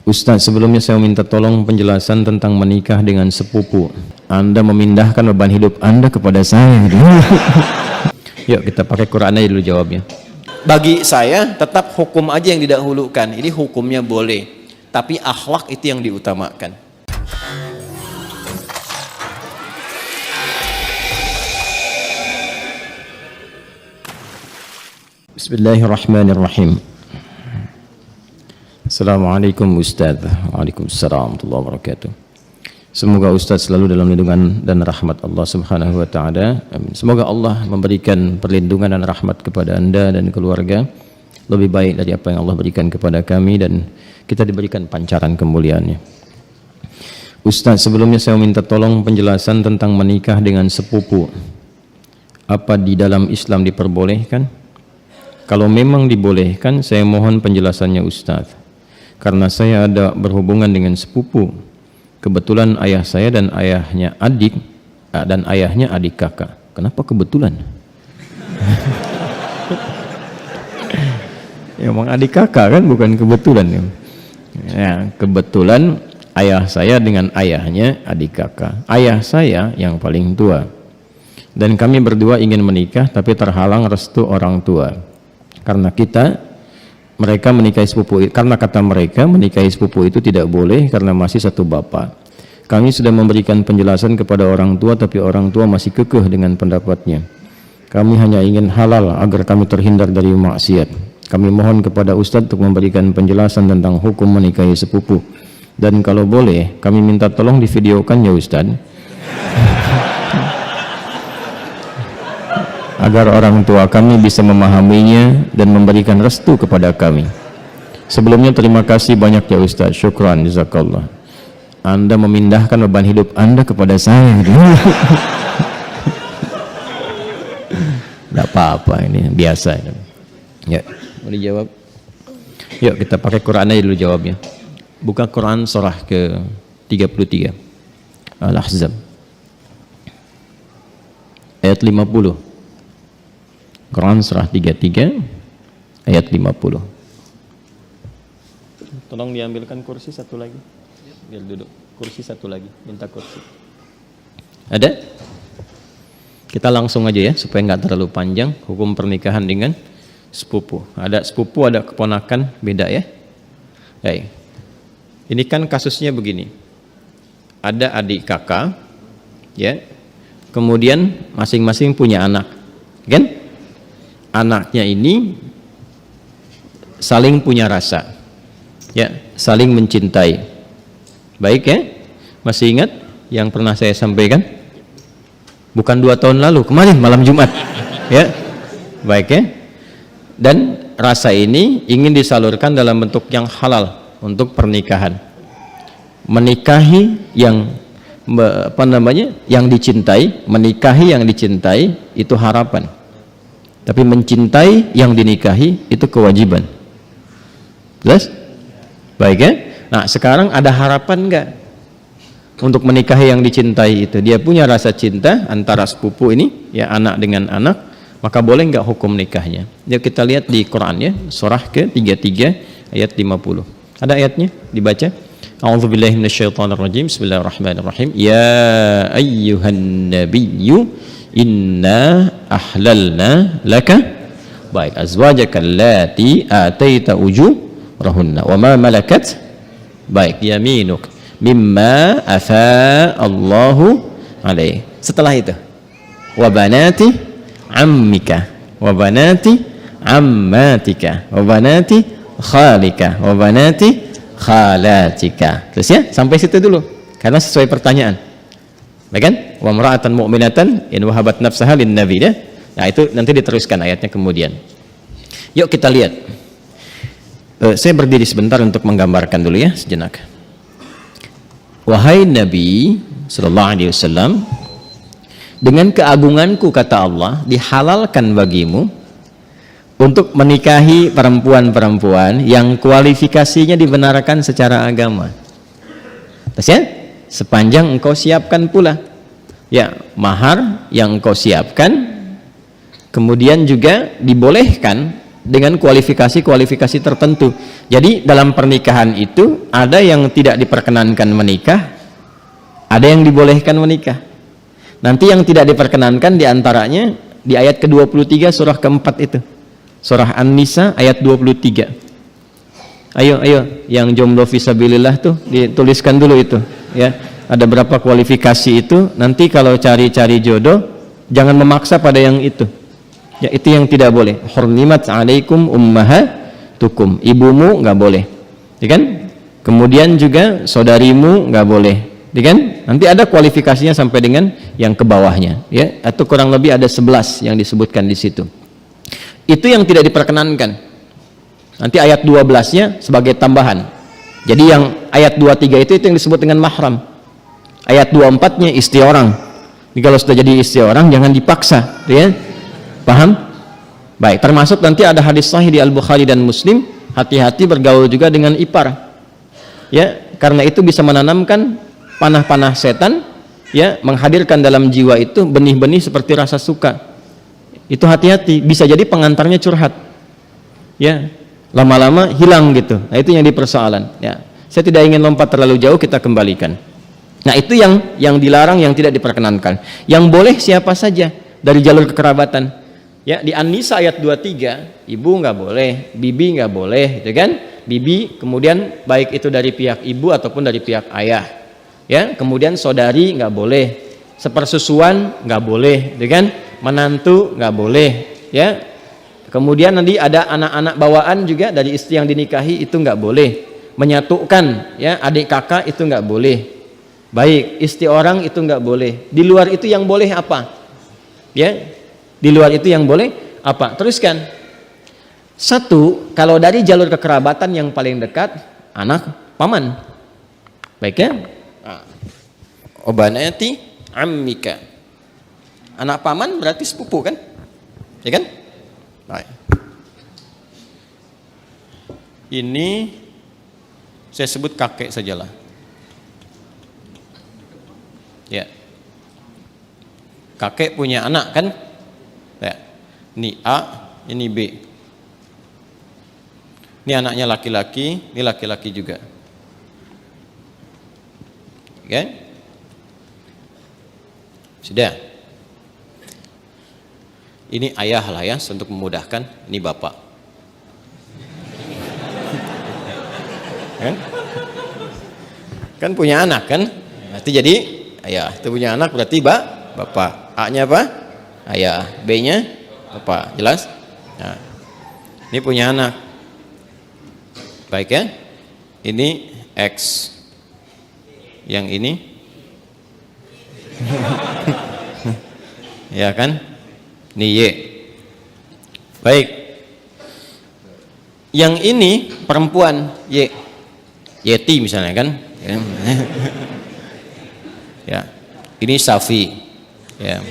Ustaz, sebelumnya saya minta tolong penjelasan tentang menikah dengan sepupu. Anda memindahkan beban hidup Anda kepada saya. Yuk kita pakai Quran aja dulu jawabnya. Bagi saya tetap hukum aja yang didahulukan. Ini hukumnya boleh, tapi akhlak itu yang diutamakan. Bismillahirrahmanirrahim. Assalamualaikum Ustaz. Waalaikumsalam warahmatullahi wabarakatuh. Semoga Ustaz selalu dalam lindungan dan rahmat Allah Subhanahu wa taala. Amin. Semoga Allah memberikan perlindungan dan rahmat kepada Anda dan keluarga lebih baik dari apa yang Allah berikan kepada kami, dan kita diberikan pancaran kemuliaannya. Ustaz, sebelumnya saya minta tolong penjelasan tentang menikah dengan sepupu. Apa di dalam Islam diperbolehkan? Kalau memang dibolehkan, saya mohon penjelasannya Ustaz. Karena saya ada berhubungan dengan sepupu. Kebetulan ayah saya dan ayahnya adik kakak. Kenapa kebetulan? Ya, emang adik kakak kan, bukan kebetulan ya. Ya, kebetulan ayah saya dengan ayahnya adik kakak. Ayah saya yang paling tua. Dan kami berdua ingin menikah tapi terhalang restu orang tua. Karena mereka menikahi sepupu, karena kata mereka menikahi sepupu itu tidak boleh karena masih satu bapak. Kami sudah memberikan penjelasan kepada orang tua, tapi orang tua masih kekeh dengan pendapatnya. Kami hanya ingin halal agar kami terhindar dari maksiat. Kami mohon kepada Ustadz untuk memberikan penjelasan tentang hukum menikahi sepupu. Dan kalau boleh, kami minta tolong divideokan ya Ustadz, agar orang tua kami bisa memahaminya dan memberikan restu kepada kami. Sebelumnya terima kasih banyak ya Ustaz. Syukran, jazakallah. Anda memindahkan beban hidup Anda kepada saya. Tidak apa-apa, ini biasa. Ya, mau dijawab? Yuk kita pakai Quran aja dulu jawabnya. Buka Quran surah ke 33 Al-Ahzab ayat 50. Quran surah 33 ayat 50. Tolong diambilkan kursi satu lagi. Biar duduk. Kursi satu lagi. Minta kursi. Ada? Kita langsung aja ya supaya nggak terlalu panjang. Hukum pernikahan dengan sepupu. Ada sepupu, ada keponakan, beda ya. Baik. Ini kan kasusnya begini. Ada adik kakak, ya. Kemudian masing-masing punya anak, kan? Anaknya ini saling punya rasa, ya, saling mencintai. Baik ya, masih ingat yang pernah saya sampaikan? Bukan 2 tahun lalu, kemarin malam Jumat, ya, baik ya. Dan rasa ini ingin disalurkan dalam bentuk yang halal untuk pernikahan. Menikahi yang yang dicintai, menikahi yang dicintai itu harapan. Tapi mencintai yang dinikahi itu kewajiban. Jelas? Baik ya? Nah sekarang ada harapan enggak untuk menikahi yang dicintai itu? Dia punya rasa cinta antara sepupu ini, ya, anak dengan anak, maka boleh enggak hukum nikahnya? Yuk kita lihat di Quran ya, surah ke-33 ayat 50. Ada ayatnya? Dibaca. A'udzubillahi minasyaitonirrajim. Bismillahirrahmanirrahim. Ya ayyuhan nabiyyu inna ahlalna laka baik azwajaka allati ataita ujurahunna wa ma malakat baik yaminuk mimma afa Allahu alaih. Setelah itu wa banati ammika wa banati ammatika wa banati khalika wa banati khalatika. Terus ya, sampai situ dulu karena sesuai pertanyaan. Baik kan? Wa mar'atan mu'minatan in wahabat nafsaha lin nabi ya. Nah, itu nanti diteruskan ayatnya kemudian. Yuk kita lihat. Saya berdiri sebentar untuk menggambarkan dulu ya sejenak. Wahai Nabi sallallahu alaihi wasallam, dengan keagunganku kata Allah, dihalalkan bagimu untuk menikahi perempuan-perempuan yang kualifikasinya dibenarkan secara agama. Terus ya? Sepanjang engkau siapkan pula, ya, mahar yang engkau siapkan. Kemudian juga dibolehkan dengan kualifikasi-kualifikasi tertentu. Jadi dalam pernikahan itu ada yang tidak diperkenankan menikah, ada yang dibolehkan menikah. Nanti yang tidak diperkenankan diantaranya di ayat ke-23 surah keempat itu, surah An-Nisa ayat 23. Ayo yang jomblo fisabilillah tuh dituliskan dulu itu ya, ada berapa kualifikasi itu. Nanti kalau cari-cari jodoh jangan memaksa pada yang itu ya, itu yang tidak boleh. Hurrimat alaikum ummahatukum, ibumu nggak boleh ya kan, kemudian juga saudarimu nggak boleh ya kan. Nanti ada kualifikasinya sampai dengan yang ke bawahnya ya, atau kurang lebih ada 11 yang disebutkan di situ. Itu yang tidak diperkenankan. Nanti ayat 12-nya sebagai tambahan. Jadi yang ayat 23 itu yang disebut dengan mahram. Ayat 24-nya istri orang. Jadi kalau sudah jadi istri orang jangan dipaksa ya. Paham? Baik, termasuk nanti ada hadis sahih di Al-Bukhari dan Muslim, hati-hati bergaul juga dengan ipar ya, karena itu bisa menanamkan panah-panah setan ya, menghadirkan dalam jiwa itu benih-benih seperti rasa suka. Itu hati-hati, bisa jadi pengantarnya curhat ya, lama-lama hilang gitu. Nah itu yang dipersoalan ya. Saya tidak ingin lompat terlalu jauh, kita kembalikan. Nah itu yang dilarang, yang tidak diperkenankan. Yang boleh siapa saja dari jalur kekerabatan ya. Di An-Nisa ayat 23 ibu nggak boleh, bibi nggak boleh gitu kan. Bibi kemudian baik itu dari pihak ibu ataupun dari pihak ayah ya. Kemudian saudari nggak boleh, sepersusuan nggak boleh gitu kan, menantu nggak boleh ya. Kemudian nanti ada anak-anak bawaan juga dari istri yang dinikahi, itu nggak boleh. Menyatukan ya adik kakak itu nggak boleh. Baik istri orang itu nggak boleh. Di luar itu yang boleh apa ya, di luar itu yang boleh apa? Teruskan. Satu, kalau dari jalur kekerabatan yang paling dekat, anak paman. Baik ya. Obanati ammika. Anak paman berarti sepupu kan? Ya kan? Baik. Ini saya sebut kakek sajalah. Ya. Kakek punya anak kan? Ya. Ini A, ini B. Ini anaknya laki-laki, ini laki-laki juga. Oke? Sudah. Ini ayah lah ya, untuk memudahkan. Ini bapak. Kan punya anak kan? Berarti jadi ayah. Itu punya anak berarti bapak. A-nya apa? Ayah. B-nya bapak. Jelas? Nah, ini punya anak. Baik ya. Ini X. Yang ini ya kan? Ini Y. Baik. Yang ini perempuan Y. Yeti misalnya kan? Ya. Ini Safi. Ya.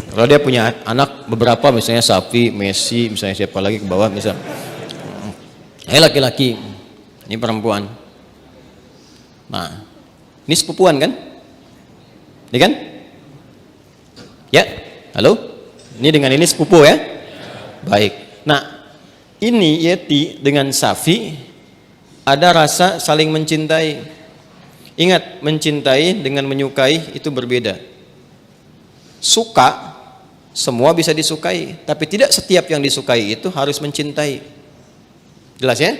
Kalau dia punya anak beberapa misalnya Safi, Messi, misalnya siapa lagi ke bawah misal. Ini laki-laki. Ini perempuan. Nah, ini sepupuan kan? Ini kan? Ya, halo? Ini dengan ini sepupu ya? Baik. Nah, ini Yeti dengan Safi ada rasa saling mencintai. Ingat, mencintai dengan menyukai itu berbeda. Suka, semua bisa disukai, tapi tidak setiap yang disukai itu harus mencintai. Jelas ya?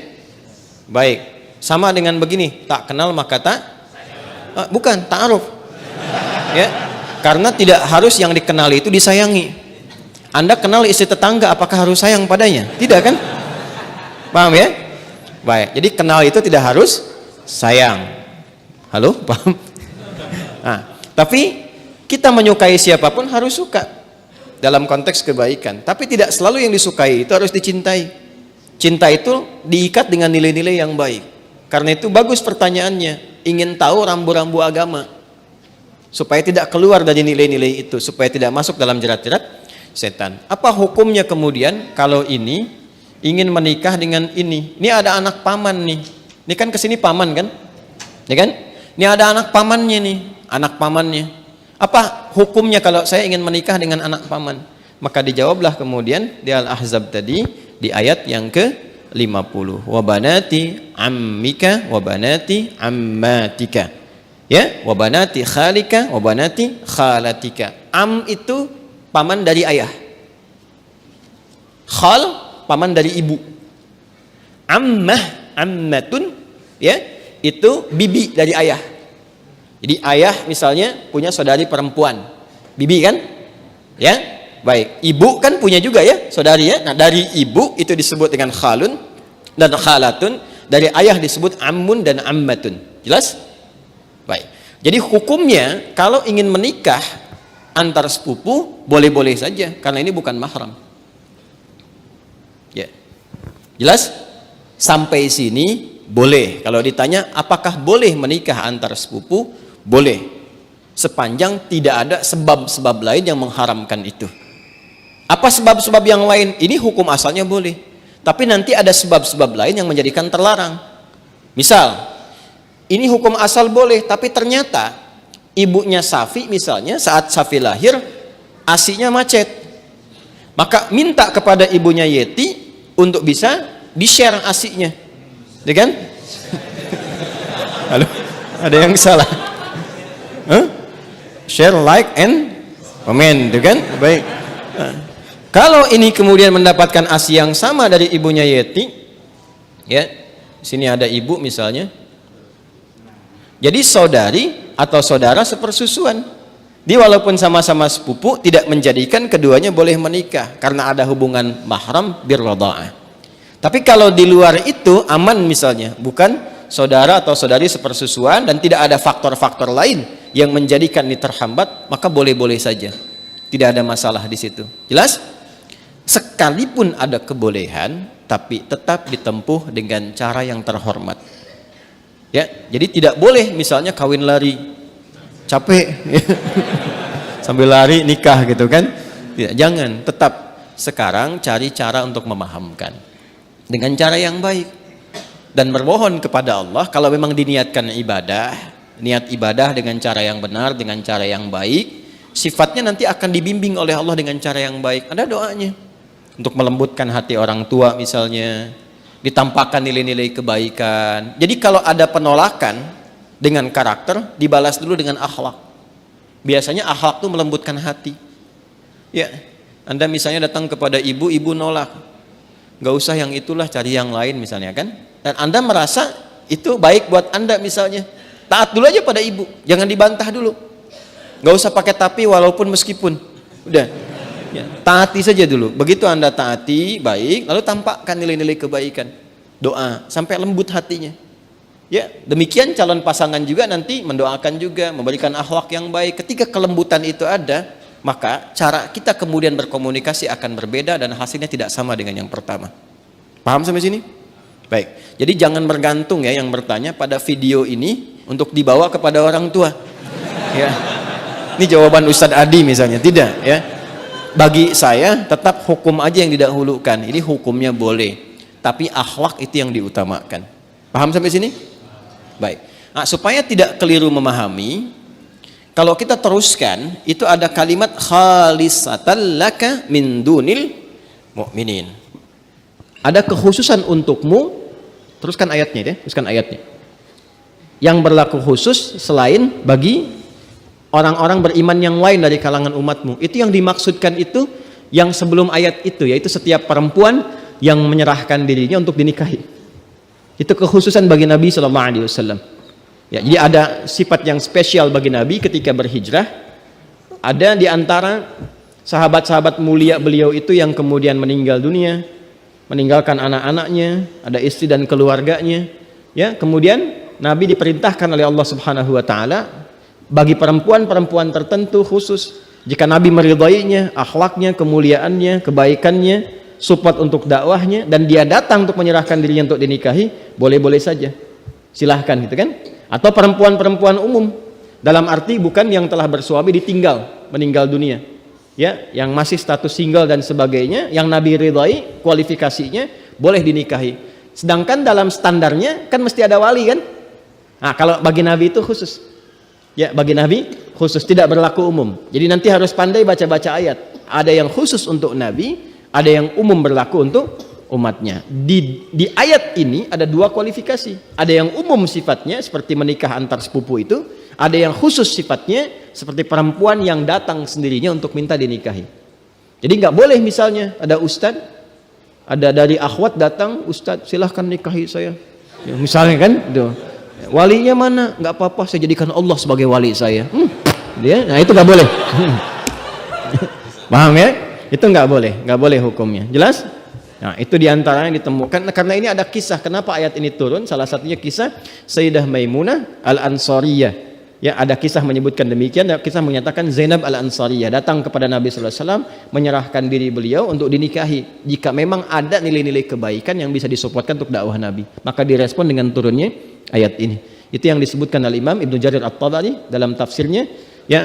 Baik. Sama dengan begini, tak kenal maka tak bukan ta'aruf. Ya. Karena tidak harus yang dikenali itu disayangi. Anda kenal istri tetangga, apakah harus sayang padanya? Tidak kan? Paham ya? Baik. Jadi kenal itu tidak harus sayang. Halo, paham? Nah, tapi kita menyukai siapapun harus suka dalam konteks kebaikan. Tapi tidak selalu yang disukai itu harus dicintai. Cinta itu diikat dengan nilai-nilai yang baik. Karena itu bagus pertanyaannya, ingin tahu rambu-rambu agama supaya tidak keluar dari nilai-nilai itu, supaya tidak masuk dalam jerat-jerat setan. Apa hukumnya kemudian kalau ini ingin menikah dengan ini? Ini ada anak paman nih. Ini kan kesini paman kan? Ya kan? Ini ada anak pamannya nih, anak pamannya. Apa hukumnya kalau saya ingin menikah dengan anak paman? Maka dijawablah kemudian di Al-Ahzab tadi di ayat yang ke-50. Wa banati ammika wa banati ammatika. Ya, wa banati khalika wa banati khalatika. Am itu paman dari ayah. Khal paman dari ibu. Ammah, ammatun, ya, itu bibi dari ayah. Jadi ayah misalnya punya saudari perempuan, bibi kan? Ya. Baik, ibu kan punya juga ya, saudari ya. Nah, dari ibu itu disebut dengan khalun dan khalatun, dari ayah disebut ammun dan ammatun. Jelas? Baik. Jadi hukumnya kalau ingin menikah antar sepupu boleh-boleh saja karena ini bukan mahram. Ya. Jelas? Sampai sini boleh. Kalau ditanya apakah boleh menikah antar sepupu? Boleh. Sepanjang tidak ada sebab-sebab lain yang mengharamkan itu. Apa sebab-sebab yang lain? Ini hukum asalnya boleh. Tapi nanti ada sebab-sebab lain yang menjadikan terlarang. Misal, ini hukum asal boleh, tapi ternyata ibunya Safi misalnya saat Safi lahir, ASI-nya macet. Maka minta kepada ibunya Yeti untuk bisa di-share ASI-nya. Ya kan? Halo? Ada yang salah? Share, like, and comment, ya kan? Baik. Kalau ini kemudian mendapatkan ASI yang sama dari ibunya Yeti, ya, sini ada ibu misalnya, jadi saudari atau saudara sepersusuan, dia walaupun sama-sama sepupu tidak menjadikan keduanya boleh menikah karena ada hubungan mahram birradha'ah. Tapi kalau di luar itu aman misalnya, bukan saudara atau saudari sepersusuan dan tidak ada faktor-faktor lain yang menjadikan ini terhambat, maka boleh-boleh saja, tidak ada masalah di situ. Jelas? Sekalipun ada kebolehan, tapi tetap ditempuh dengan cara yang terhormat. Ya, jadi tidak boleh misalnya kawin lari, capek, sambil lari nikah gitu kan? Tidak, jangan. Tetap sekarang cari cara untuk memahamkan dengan cara yang baik dan bermohon kepada Allah. Kalau memang diniatkan ibadah, niat ibadah dengan cara yang benar, dengan cara yang baik, sifatnya nanti akan dibimbing oleh Allah dengan cara yang baik. Ada doanya. Untuk melembutkan hati orang tua misalnya, ditampakkan nilai-nilai kebaikan. Jadi kalau ada penolakan dengan karakter, dibalas dulu dengan akhlak. Biasanya akhlak itu melembutkan hati. Ya, Anda misalnya datang kepada ibu, ibu nolak. Gak usah yang itulah, cari yang lain misalnya kan. Dan Anda merasa itu baik buat Anda misalnya. Taat dulu aja pada ibu, jangan dibantah dulu. Gak usah pakai tapi walaupun meskipun. Udah. Ya, taati saja dulu. Begitu Anda taati baik, lalu tampakkan nilai-nilai kebaikan, doa sampai lembut hatinya. Ya, demikian calon pasangan juga nanti mendoakan juga, memberikan akhlak yang baik. Ketika kelembutan itu ada, maka cara kita kemudian berkomunikasi akan berbeda dan hasilnya tidak sama dengan yang pertama. Paham sampai sini? Baik. Jadi jangan bergantung ya yang bertanya pada video ini untuk dibawa kepada orang tua. Ya. Ini jawaban Ustadz Adi misalnya, tidak ya. Bagi saya tetap hukum aja yang didahulukan. Ini hukumnya boleh, tapi akhlak itu yang diutamakan. Paham sampai sini? Baik. Nah, supaya tidak keliru memahami, kalau kita teruskan itu ada kalimat khalisatan laka min dunil mu'minin. Ada kekhususan untukmu. Teruskan ayatnya ya, teruskan ayatnya. Yang berlaku khusus selain bagi orang-orang beriman yang lain dari kalangan umatmu. Itu yang dimaksudkan itu yang sebelum ayat itu, yaitu setiap perempuan yang menyerahkan dirinya untuk dinikahi. Itu kekhususan bagi Nabi SAW. Ya, jadi ada sifat yang spesial bagi Nabi ketika berhijrah. Ada di antara sahabat-sahabat mulia beliau itu yang kemudian meninggal dunia, meninggalkan anak-anaknya, ada istri dan keluarganya. Ya, kemudian Nabi diperintahkan oleh Allah Subhanahu wa taala bagi perempuan-perempuan tertentu khusus, jika Nabi meridainya, akhlaknya, kemuliaannya, kebaikannya, support untuk dakwahnya, dan dia datang untuk menyerahkan dirinya untuk dinikahi, boleh-boleh saja, silahkan gitu kan. Atau perempuan-perempuan umum, dalam arti bukan yang telah bersuami ditinggal, meninggal dunia, ya, yang masih status single dan sebagainya, yang Nabi ridai kualifikasinya boleh dinikahi. Sedangkan dalam standarnya kan mesti ada wali kan. Nah, kalau bagi Nabi itu khusus. Ya, bagi Nabi khusus, tidak berlaku umum. Jadi nanti harus pandai baca-baca ayat. ada yang khusus untuk Nabi, ada yang umum berlaku untuk umatnya. Di ayat ini ada dua kualifikasi. Ada yang umum sifatnya seperti menikah antar sepupu itu, ada yang khusus sifatnya seperti perempuan yang datang sendirinya untuk minta dinikahi. Jadi nggak boleh misalnya ada ustadz, ada dari akhwat datang, ustadz silahkan nikahi saya. Ya, misalnya kan, tuh. Walinya mana? Nggak apa-apa, saya jadikan Allah sebagai wali saya. Nah itu nggak boleh. Paham ya? Itu nggak boleh hukumnya. Jelas? Nah itu diantaranya ditemukan. Karena ini ada kisah kenapa ayat ini turun. Salah satunya kisah Sayyidah Maimunah Al-Ansariyah. Ya, ada kisah menyebutkan demikian. Ada kisah menyatakan Zainab Al-Ansariyah datang kepada Nabi sallallahu alaihi wasallam menyerahkan diri beliau untuk dinikahi. Jika memang ada nilai-nilai kebaikan yang bisa disupportkan untuk dakwah Nabi, maka direspon dengan turunnya ayat ini. Itu yang disebutkan oleh Imam Ibnu Jarir At-Tabari dalam tafsirnya, ya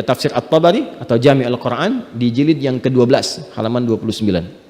tafsir At-Tabari atau Jami' Al-Quran di jilid yang ke-12 halaman 29.